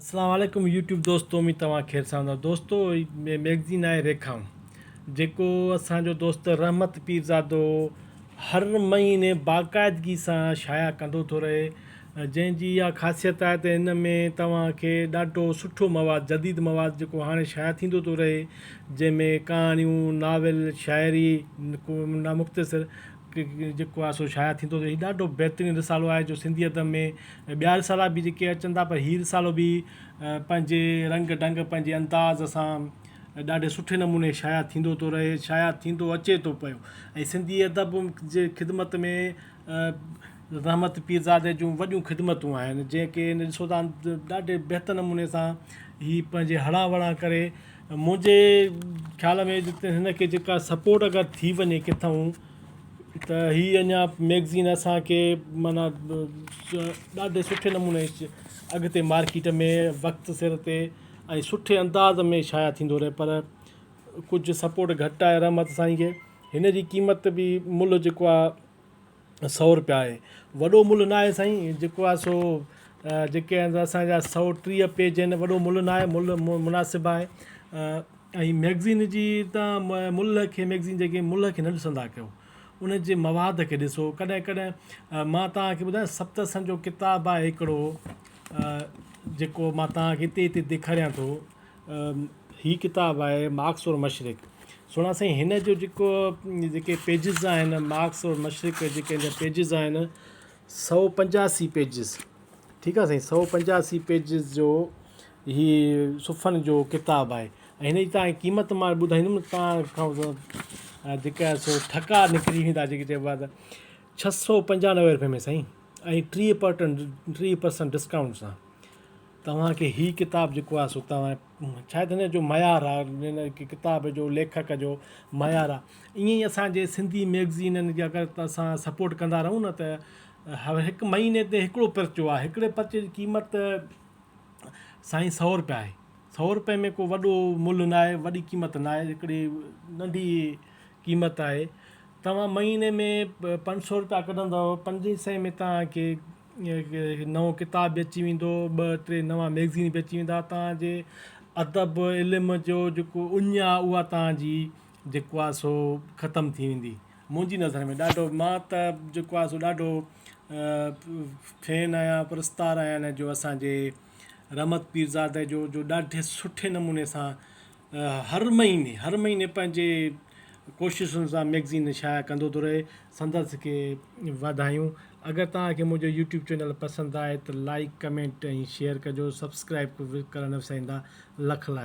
अस्सलाम वालेकुम यूट्यूब दोस्तों में तव्हां ख़ैर सां हूंदा दोस्तो मैगज़ीन आहे रेखाऊं जेको असांजो दोस्त रहमत पीरज़ादो हर महीने बाक़ाइदगी सां शाया कंदो थो रहे जंहिंजी इहा ख़ासियत आहे त हिन में तव्हांखे ॾाढो सुठो मवादु जदीद मवादु जेको हाणे शाया थींदो थो रहे जंहिंमें कहाणियूं नाविल शाइरी नामुख़्तसिर जेको आहे सो शाया थींदो रहे हीउ ॾाढो बहितरीनु रिसालो आहे जो सिंधीयत में ॿिया रिसाला बि जेके अचनि था पर हीउ रिसालो बि पंहिंजे रंग ढंग पंहिंजे अंदाज़ सां ॾाढे सुठे नमूने शाया थींदो थो रहे शाया थींदो अचे थो पियो ऐं सिंधी अदब जे ख़िदमत में रहमत पीरज़ादे जूं वॾियूं ख़िदमतूं आहिनि जेके ॾिसो था ॾाढे बहितर नमूने सां हीअ पंहिंजे हणा वणा करे मुंहिंजे ख़्याल में हिनखे जेका सपोर्ट अगरि थी वञे किथां त हीअ अञा मैगज़ीन असांखे माना ॾाढे सुठे नमूने अॻिते मार्केट में वक़्तु सिर ते ऐं सुठे अंदाज़ में शाया थींदो रहे पर कुझु सपोर्ट घटि आहे रहमत साईं खे हिन जी क़ीमत बि मुल्ह जेको आहे ₹100 आहे वॾो मुल्ह न आहे साईं जेको आहे सो जेके असांजा 130 पेज आहिनि वॾो मुल्ह न आहे मुल्ह मुनासिबु आहे ऐं मैगज़ीन जी तव्हां मुल्ह खे मैगज़ीन जेके मुल्ह खे न ॾिसंदा कयो उन जे मवाद खे ॾिसो कॾहिं कॾहिं मां तव्हांखे ॿुधायां सप्तसन जो किताबु आहे हिकिड़ो जेको मां तव्हांखे हिते ॾेखारियां थो हीअ किताबु आहे मार्क्स और मशरिक़ सुहिणा साईं हिन जो जेके पेजिस आहिनि मार्क्स और मशरिक़ जेके हिन जा पेजिस आहिनि 185 पेजिस ठीकु आहे साईं 185 पेजिस जो हीअ सुफ़न जो किताबु आहे ऐं हिन जी तव्हांजी क़ीमत मां ॿुधाईंदुमि तव्हां खां जेका सो ठका निकिरी वेंदा जेके चइबो आहे त ₹695 में साईं ऐं 3% डिस्काउंट सां तव्हांखे हीअ किताबु जेको आहे सो तव्हां शायदि हिन जो मयारु आहे हिन किताब जो लेखक जो मयारु आहे ईअं ई असांजे सिंधी मैगज़ीननि खे अगरि असां सपोर्ट कंदा रहूं न त हिकु महीने ते हिकिड़ो पर्चो आहे हिकिड़े पर्चे जी क़ीमत साईं ₹100 आहे ₹100 में को वॾो मुल्ह न आहे वॾी क़ीमत न आहे हिकिड़ी नंढी क़ीमत आहे तव्हां महीने में ₹500 कढंदव 500 में तव्हांखे नओं किताब बि अची वेंदो 2-3 नवां मैगज़ीन बि अची वेंदा तव्हांजे अदब इल्म जो जेको उञ आहे उहा तव्हांजी जेको आहे सो ख़तमु थी वेंदी मुंहिंजी नज़र में ॾाढो मां त जेको आहे सो ॾाढो फैन आहियां पुरस्तार आहियां हिन जो असांजे रहमत पीरज़ादे जो ॾाढे सुठे नमूने सां हर महीने पंहिंजे कोशिशुनि सां मैगज़ीन शाया कंदो थो रहे संदसि खे वाधायूं अगरि तव्हांखे मुंहिंजो यूट्यूब चैनल पसंदि आहे त लाइक कमेंट ऐं शेयर कजो सब्सक्राइब करणु न विसारींदा लख लाइ